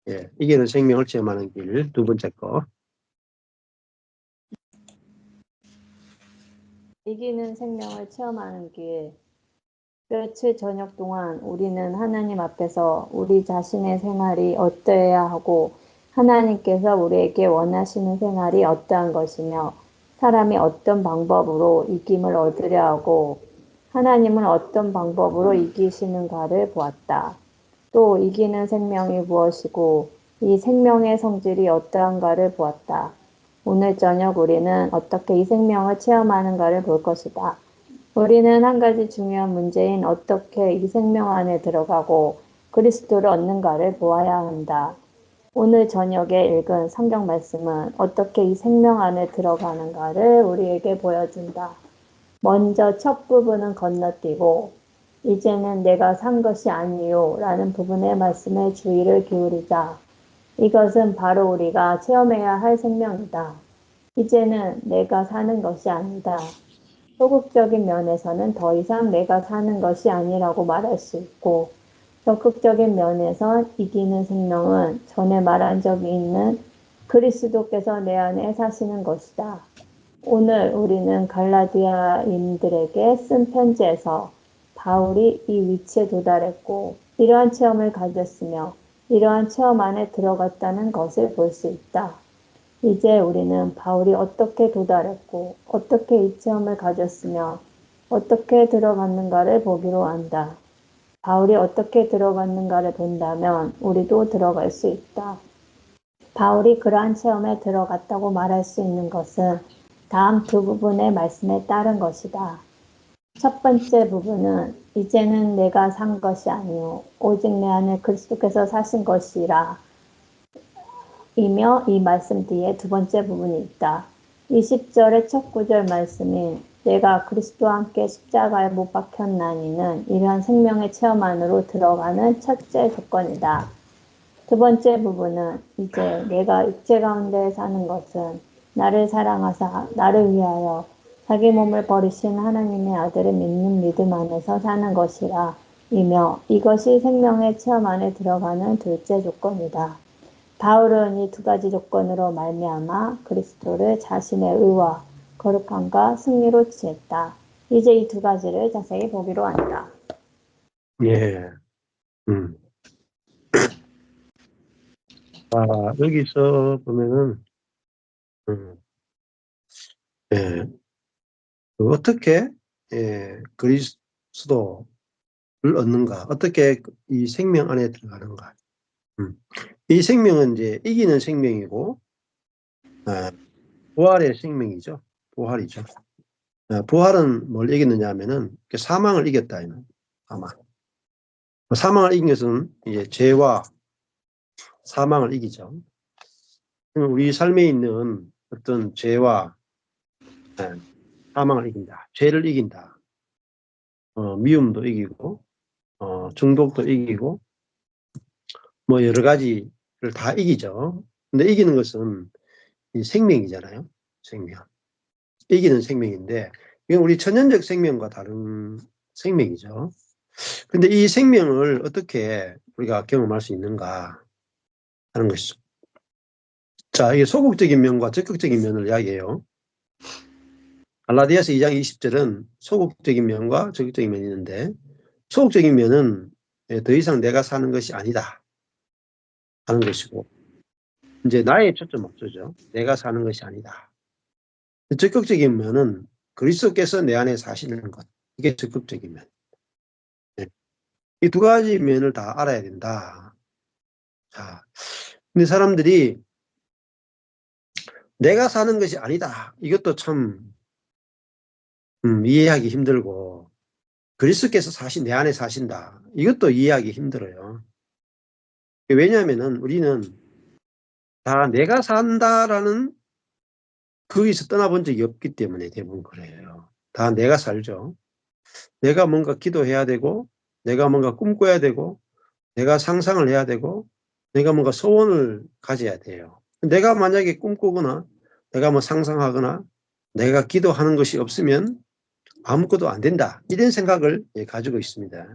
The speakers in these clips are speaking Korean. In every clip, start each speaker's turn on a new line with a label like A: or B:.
A: 예, 이기는 생명을 체험하는 길 두 번째 거.
B: 이기는 생명을 체험하는 길. 며칠 저녁 동안 우리는 하나님 앞에서 우리 자신의 생활이 어떠해야 하고 하나님께서 우리에게 원하시는 생활이 어떠한 것이며 사람이 어떤 방법으로 이김을 얻으려 하고 하나님은 어떤 방법으로 이기시는가를 보았다. 또 이기는 생명이 무엇이고 이 생명의 성질이 어떠한가를 보았다. 오늘 저녁 우리는 어떻게 이 생명을 체험하는가를 볼 것이다. 우리는 한 가지 중요한 문제인 어떻게 이 생명 안에 들어가고 그리스도를 얻는가를 보아야 한다. 오늘 저녁에 읽은 성경 말씀은 어떻게 이 생명 안에 들어가는가를 우리에게 보여준다. 먼저 첫 부분은 건너뛰고 이제는 내가 산 것이 아니요 라는 부분의 말씀에 주의를 기울이자. 이것은 바로 우리가 체험해야 할 생명이다. 이제는 내가 사는 것이 아니다. 소극적인 면에서는 더 이상 내가 사는 것이 아니라고 말할 수 있고 적극적인 면에선 이기는 생명은 전에 말한 적이 있는 그리스도께서 내 안에 사시는 것이다. 오늘 우리는 갈라디아인들에게 쓴 편지에서 바울이 이 위치에 도달했고 이러한 체험을 가졌으며 이러한 체험 안에 들어갔다는 것을 볼 수 있다. 이제 우리는 바울이 어떻게 도달했고 어떻게 이 체험을 가졌으며 어떻게 들어갔는가를 보기로 한다. 바울이 어떻게 들어갔는가를 본다면 우리도 들어갈 수 있다. 바울이 그러한 체험에 들어갔다고 말할 수 있는 것은 다음 두 부분의 말씀에 따른 것이다. 첫 번째 부분은 이제는 내가 산 것이 아니요 오직 내 안에 그리스도께서 사신 것이라 이며 이 말씀 뒤에 두 번째 부분이 있다. 20절의 첫 구절 말씀인 내가 그리스도와 함께 십자가에 못 박혔나니는 이러한 생명의 체험 안으로 들어가는 첫째 조건이다. 두 번째 부분은 이제 내가 육체 가운데 사는 것은 나를 사랑하사 나를 위하여 자기 몸을 버리신 하나님의 아들을 믿는 믿음 안에서 사는 것이라 이며 이것이 생명의 체험 안에 들어가는 둘째 조건이다. 바울은 이 두 가지 조건으로 말미암아 그리스도를 자신의 의와 거룩함과 승리로 취했다. 이제 이 두 가지를 자세히 보기로 한다.
A: 예. 여기서 보면은 예, 어떻게 그리스도를 얻는가, 어떻게 이 생명 안에 들어가는가. 이 생명은 이제 이기는 생명이고 부활의 생명이죠. 부활이죠. 부활은 뭘 이겼느냐 하면은 사망을 이겼다. 사망을 이긴 것은 이제 죄와 사망을 이기죠. 우리 삶에 있는 어떤 죄와 사망을 이긴다. 죄를 이긴다. 미움도 이기고 중독도 이기고 뭐 여러 가지를 다 이기죠. 근데 이기는 것은 이 생명이잖아요. 생명. 이기는 생명인데 이건 우리 천연적 생명과 다른 생명이죠. 근데 이 생명을 어떻게 우리가 경험할 수 있는가 하는 것이죠. 자, 이게 소극적인 면과 적극적인 면을 이야기해요. 갈라디아서 2장 20절은 소극적인 면과 적극적인 면이 있는데 소극적인 면은 더 이상 내가 사는 것이 아니다 하는 것이고 이제 나의 초점 목표죠. 내가 사는 것이 아니다. 적극적인 면은 그리스도께서 내 안에 사시는 것. 이게 적극적인 면. 네. 이 두 가지 면을 다 알아야 된다. 자, 근데 사람들이 내가 사는 것이 아니다. 이것도 참 이해하기 힘들고 그리스도께서 내 안에 사신다. 이것도 이해하기 힘들어요. 왜냐하면은 우리는 다 내가 산다라는 거기서 떠나본 적이 없기 때문에 대부분 그래요. 다 내가 살죠. 내가 뭔가 기도해야 되고 내가 뭔가 꿈꿔야 되고 내가 상상을 해야 되고 내가 뭔가 소원을 가져야 돼요. 내가 만약에 꿈꾸거나 내가 뭐 상상하거나 내가 기도하는 것이 없으면 아무것도 안 된다. 이런 생각을 가지고 있습니다.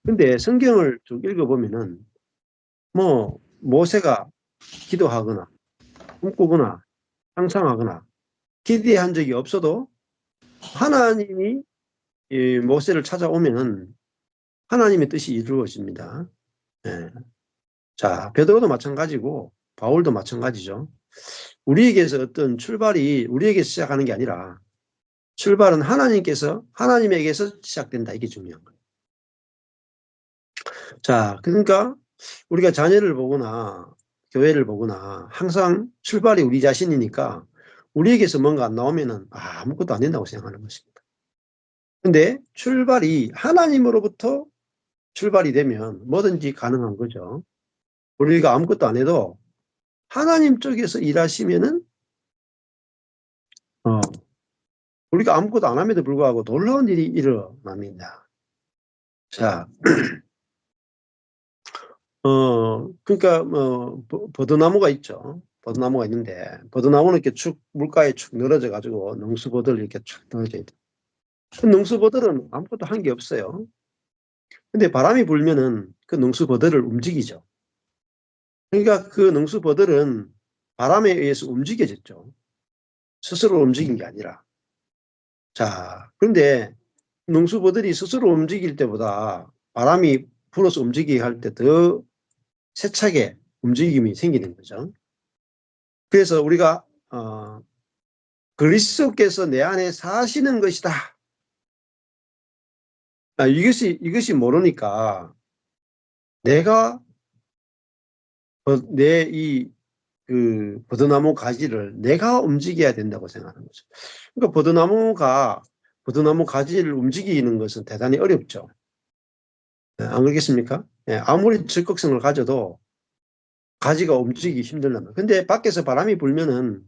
A: 근데 성경을 좀 읽어보면은 뭐 모세가 기도하거나 꿈꾸거나 상상하거나 기대한 적이 없어도 하나님이 이 모세를 찾아오면 하나님의 뜻이 이루어집니다. 예. 자, 베드로도 마찬가지고 바울도 마찬가지죠. 우리에게서 어떤 출발이 우리에게서 시작하는 게 아니라 출발은 하나님에게서 시작된다. 이게 중요한 거예요. 자, 그러니까 우리가 자녀를 보거나 교회를 보거나 항상 출발이 우리 자신이니까 우리에게서 뭔가 안 나오면은 아무것도 안 된다고 생각하는 것입니다. 근데 출발이 하나님으로부터 출발이 되면 뭐든지 가능한 거죠. 우리가 아무것도 안 해도 하나님 쪽에서 일하시면은 우리가 아무것도 안 함에도 불구하고 놀라운 일이 일어납니다. 자, 그러니까 뭐 버드나무가 있죠. 버드나무가 있는데 버드나무는 이렇게 축 물가에 축 늘어져 가지고 능수버들 이렇게 축 늘어져 있죠. 그 능수버들은 아무것도 한 게 없어요. 근데 바람이 불면은 그 능수버들을 움직이죠. 그러니까 그 능수버들은 바람에 의해서 움직여졌죠. 스스로 움직인 게 아니라. 자, 그런데 능수버들이 스스로 움직일 때보다 바람이 불어서 움직이게 할 때 더 세차게 움직임이 생기는 거죠. 그래서 우리가 그리스도께서 내 안에 사시는 것이다. 이것이 모르니까 내가 그 버드나무 가지를 내가 움직여야 된다고 생각하는 거죠. 그러니까 버드나무 가지를 움직이는 것은 대단히 어렵죠. 안 그렇겠습니까? 예, 아무리 적극성을 가져도 가지가 움직이기 힘들다면. 근데 밖에서 바람이 불면은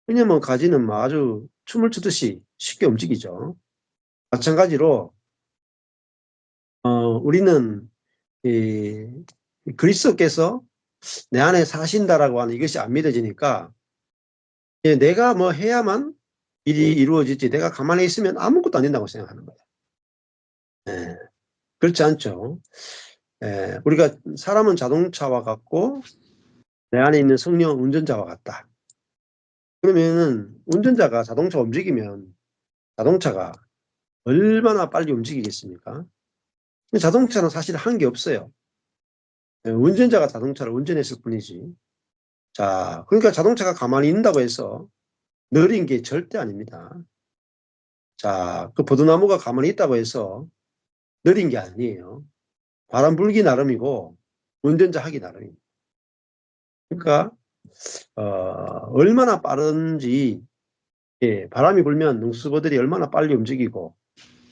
A: 그냥 뭐 가지는 뭐 아주 춤을 추듯이 쉽게 움직이죠. 마찬가지로 우리는 이 그리스도께서 내 안에 사신다라고 하는 이것이 안 믿어지니까 내가 뭐 해야만 일이 이루어지지 내가 가만히 있으면 아무것도 안 된다고 생각하는 거예요. 예, 그렇지 않죠. 예, 우리가 사람은 자동차와 같고 내 안에 있는 성령은 운전자와 같다. 그러면은 운전자가 자동차 움직이면 자동차가 얼마나 빨리 움직이겠습니까? 자동차는 사실 한 게 없어요. 예, 운전자가 자동차를 운전했을 뿐이지. 자, 그러니까 자동차가 가만히 있는다고 해서 느린 게 절대 아닙니다. 자, 그 버드나무가 가만히 있다고 해서 느린 게 아니에요. 바람 불기 나름이고 운전자 하기 나름입니다. 그러니까 얼마나 빠른지 바람이 불면 능수버들이 얼마나 빨리 움직이고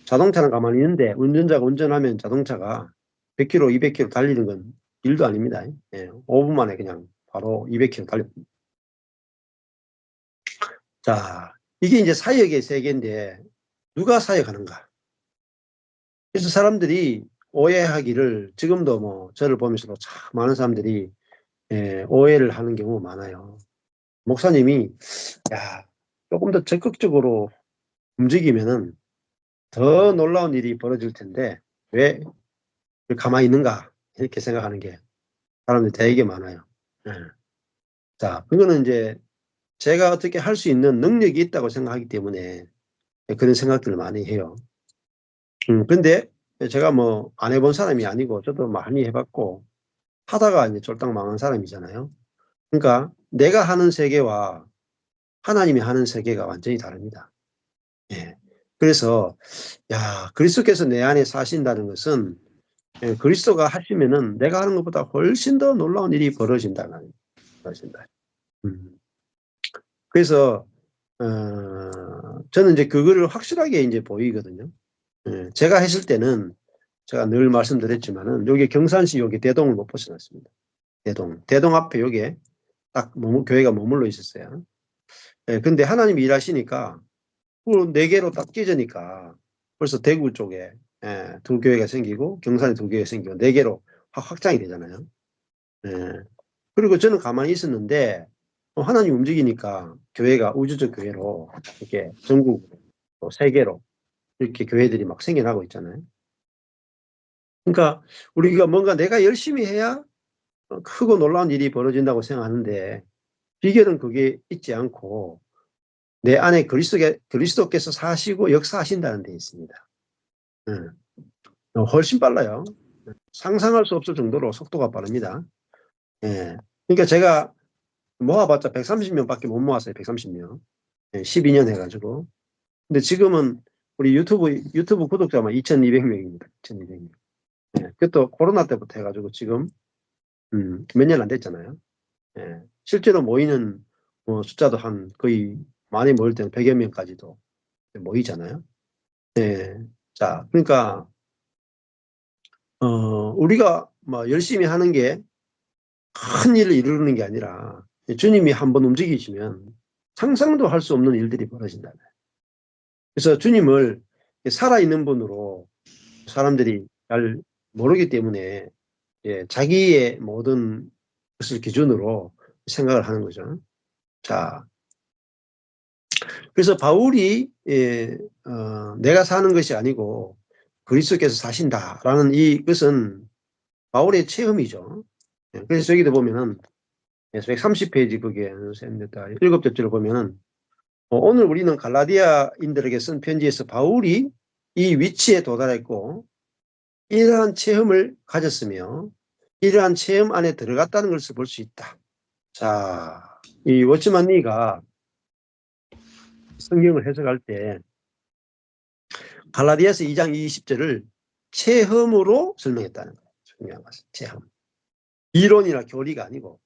A: 자동차는 가만히 있는데 운전자가 운전하면 자동차가 100km, 200km 달리는 건 일도 아닙니다. 5분 만에 그냥 바로 200km 달립니다. 자, 이게 이제 사역의 세계인데 누가 사역하는가? 그래서 사람들이 오해하기를 지금도 뭐 저를 보면서도 참 많은 사람들이 오해를 하는 경우가 많아요. 목사님이 야, 조금 더 적극적으로 움직이면은 더 놀라운 일이 벌어질 텐데 왜 가만히 있는가 이렇게 생각하는 게 사람들이 되게 많아요. 예. 자, 그거는 이제 제가 어떻게 할 수 있는 능력이 있다고 생각하기 때문에 그런 생각들을 많이 해요. 근데 제가 뭐 안 해본 사람이 아니고 저도 많이 해봤고 하다가 이제 쫄딱 망한 사람이잖아요. 그러니까 내가 하는 세계와 하나님이 하는 세계가 완전히 다릅니다. 예. 그래서 야, 그리스도께서 내 안에 사신다는 것은 그리스도가 하시면은 내가 하는 것보다 훨씬 더 놀라운 일이 벌어진다는 것입니다. 음. 그래서 저는 이제 그거를 확실하게 이제 보이거든요. 예. 제가 했을 때는 제가 늘 말씀드렸지만은 여기 경산시 여기 대동을 못 벗어났습니다. 대동 앞에 여기에 딱 교회가 머물러 있었어요. 예, 근데 하나님이 일하시니까 그 네 개로 딱 찢으니까 벌써 대구 쪽에 두 교회가 생기고 경산에 두 교회가 생기고 네 개로 확장이 되잖아요. 예. 그리고 저는 가만히 있었는데 하나님 움직이니까 교회가 우주적 교회로 이렇게 전국으로 또 세계로 이렇게 교회들이 막 생겨나고 있잖아요. 그러니까 우리가 뭔가 내가 열심히 해야 크고 놀라운 일이 벌어진다고 생각하는데 비결은 그게 있지 않고 내 안에 그리스도께서 사시고 역사하신다는 데 있습니다. 훨씬 빨라요. 상상할 수 없을 정도로 속도가 빠릅니다. 예. 그러니까 제가 모아봤자 130명밖에 못 모았어요. 130명. 12년 해가지고. 근데 지금은 우리 유튜브 구독자만 2,200명입니다. 2,200명. 예. 그것도 코로나 때부터 해가지고 지금 몇 년 안 됐잖아요. 예. 실제로 모이는 숫자도 한 거의 많이 모일 때는 100여 명까지도 모이잖아요. 예. 자, 그러니까 우리가 뭐 열심히 하는 게 큰 일을 이루는 게 아니라 주님이 한번 움직이시면 상상도 할 수 없는 일들이 벌어진다. 그래서 주님을 살아있는 분으로 사람들이 잘 모르기 때문에 자기의 모든 것을 기준으로 생각을 하는 거죠. 자, 그래서 바울이 내가 사는 것이 아니고 그리스도께서 사신다라는 이것은 바울의 체험이죠. 그래서 여기도 보면은 130페이지 거기에 7절을 보면은 오늘 우리는 갈라디아인들에게 쓴 편지에서 바울이 이 위치에 도달했고 이러한 체험을 가졌으며 이러한 체험 안에 들어갔다는 것을 볼 수 있다. 자, 이 워치만 니가 성경을 해석할 때 갈라디아서 2장 20절을 체험으로 설명했다는 거예요. 중요한 것은 체험. 이론이나 교리가 아니고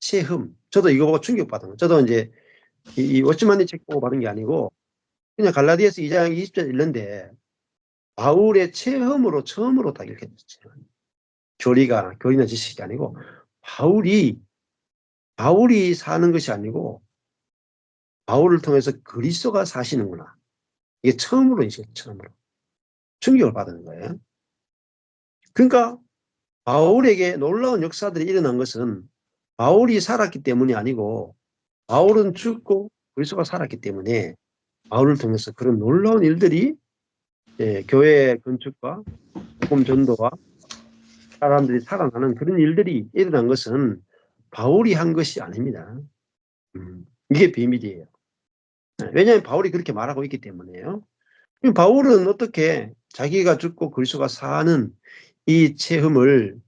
A: 체험. 저도 이거 보고 충격받은 거예요. 저도 이제 이 워치만 니 책 보고 받은 게 아니고 그냥 갈라디아서 2장 20절 읽는데 바울의 체험으로 처음으로 딱 이렇게 됐어요. 교리나 지식이 아니고 바울이 사는 것이 아니고 바울을 통해서 그리스도가 사시는구나. 이게 처음으로 이제 처음으로 충격을 받는 거예요. 그러니까 바울에게 놀라운 역사들이 일어난 것은 바울이 살았기 때문이 아니고 바울은 죽고 그리스도가 살았기 때문에 바울을 통해서 그런 놀라운 일들이 교회 건축과 복음 전도와 사람들이 살아나는 그런 일들이 일어난 것은 바울이 한 것이 아닙니다. 이게 비밀이에요. 왜냐하면 바울이 그렇게 말하고 있기 때문에요. 바울은 어떻게 자기가 죽고 그리스도가 사는 이 체험을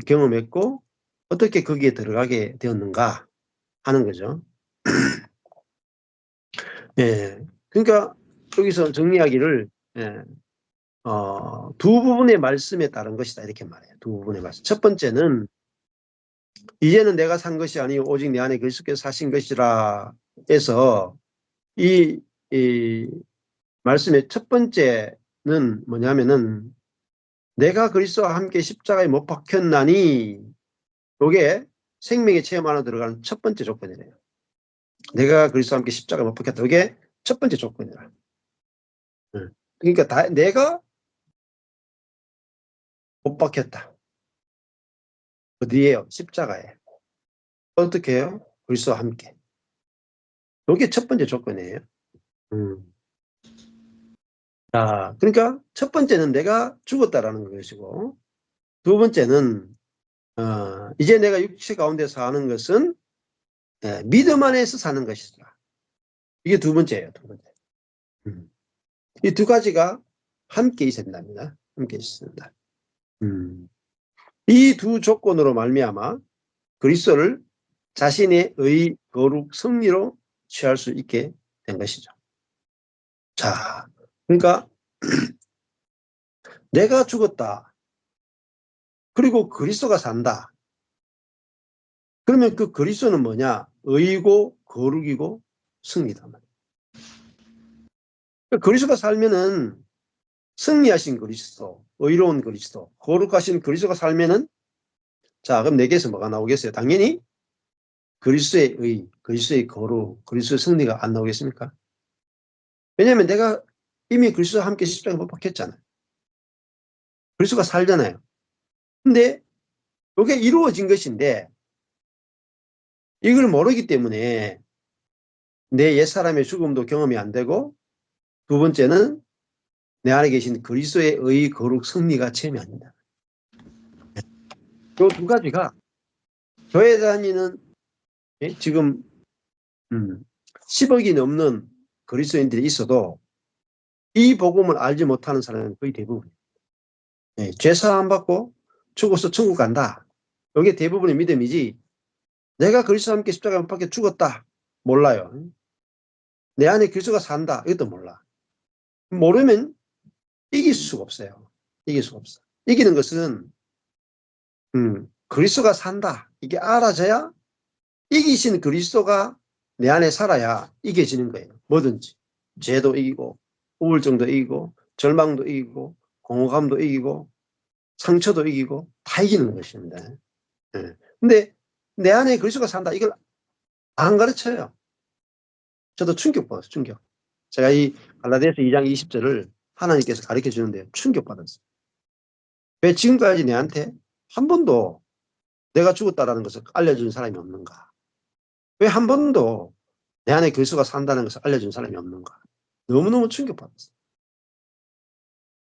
A: 경험했고 어떻게 거기에 들어가게 되었는가 하는 거죠. 예. 그러니까 여기서 정리하기를 두 부분의 말씀에 따른 것이다 이렇게 말해요. 두 부분의 말씀. 첫 번째는 이제는 내가 산 것이 아니고 오직 내 안에 그리스도께서 사신 것이라 해서 이 말씀의 첫 번째는 뭐냐면은 내가 그리스도와 함께 십자가에 못 박혔나니 이게 생명의 체험 안에 들어가는 첫 번째 조건이래요. 내가 그리스도와 함께 십자가에 못 박혔다. 이게 첫 번째 조건이라. 그러니까 내가 못 박혔다. 어디에요? 십자가에. 어떻게 해요? 그리스도와 함께. 이게 첫 번째 조건이에요. 음. 자, 그러니까 첫 번째는 내가 죽었다라는 것이고 두 번째는 이제 내가 육체 가운데 사는 것은 믿음 안에서 사는 것이다. 이게 두 번째예요. 두 번째. 이 두 가지가 함께 있어야 된답니다. 함께 있습니다. 이 두 조건으로 말미암아 그리스도를 자신의 의, 거룩, 승리로 취할 수 있게 된 것이죠. 자, 그러니까 내가 죽었다. 그리고 그리스도가 산다. 그러면 그 그리스도는 뭐냐? 의고 거룩이고 승리다. 그리스도가 살면은 승리하신 그리스도, 의로운 그리스도, 거룩하신 그리스도가 살면은 자, 그럼 내게서 뭐가 나오겠어요? 당연히 그리스도의 의, 그리스도의 거룩, 그리스도의 승리가 안 나오겠습니까? 왜냐하면 내가 이미 그리스도와 함께 십자가에 못 박혔잖아요. 그리스도가 살잖아요. 근데 이게 이루어진 것인데 이걸 모르기 때문에 내 옛사람의 죽음도 경험이 안 되고 두 번째는 내 안에 계신 그리스도의 의, 거룩, 승리가 체험이 안 된다. 이 두 가지가 교회 다니는 지금 10억이 넘는 그리스도인들이 있어도 이 복음을 알지 못하는 사람은 거의 대부분. 죄 사함 받고 죽어서 천국 간다. 이게 대부분의 믿음이지. 내가 그리스도와 함께 십자가에 못 박혀 죽었다. 몰라요. 내 안에 그리스도가 산다. 이것도 몰라. 모르면 이길 수가 없어요. 이길 수가 없어. 이기는 것은 그리스도가 산다. 이게 알아져야 이기신 그리스도가 내 안에 살아야 이겨지는 거예요. 뭐든지. 죄도 이기고 우울증도 이기고 절망도 이기고 공허감도 이기고 상처도 이기고 다 이기는 것입니다. 근데 내 안에 그리스도가 산다. 이걸 안 가르쳐요. 저도 충격받았어요. 충격. 제가 이 갈라디아서 2장 20절을 하나님께서 가르쳐 주는데 충격받았어요. 왜 지금까지 내한테 한 번도 내가 죽었다라는 것을 알려준 사람이 없는가? 왜 한 번도 내 안에 그리스도가 산다는 것을 알려준 사람이 없는가? 너무너무 충격받았어요.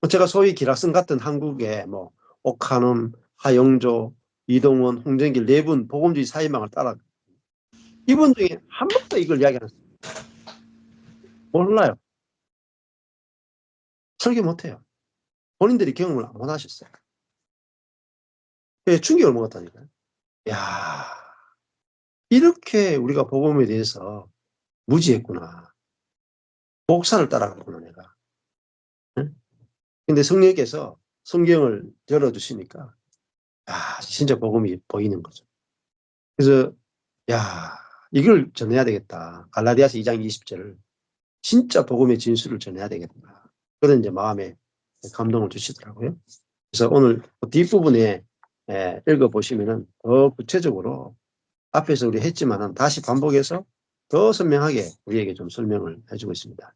A: 제가 소위 기라슨 같은 한국의 뭐 옥한음, 하영조, 이동원, 홍정길 네 분 복음주의 사회망을 따라 이분 중에 한 번도 이걸 이야기 안 했어요. 몰라요. 설교 못해요. 본인들이 경험을 안 하셨어요. 충격을 먹었다니까요. 야, 이렇게 우리가 복음에 대해서 무지했구나. 목사를 따라갔구나 내가. 응? 근데 성령께서 성경을 열어주시니까 진짜 복음이 보이는 거죠. 그래서 야, 이걸 전해야 되겠다. 갈라디아서 2장 20절을 진짜 복음의 진수를 전해야 되겠다. 그런 이제 마음에 감동을 주시더라고요. 그래서 오늘 뒷부분에 읽어보시면은 더 구체적으로 앞에서 우리 했지만은 다시 반복해서 더 선명하게 우리에게 좀 설명을 해주고 있습니다.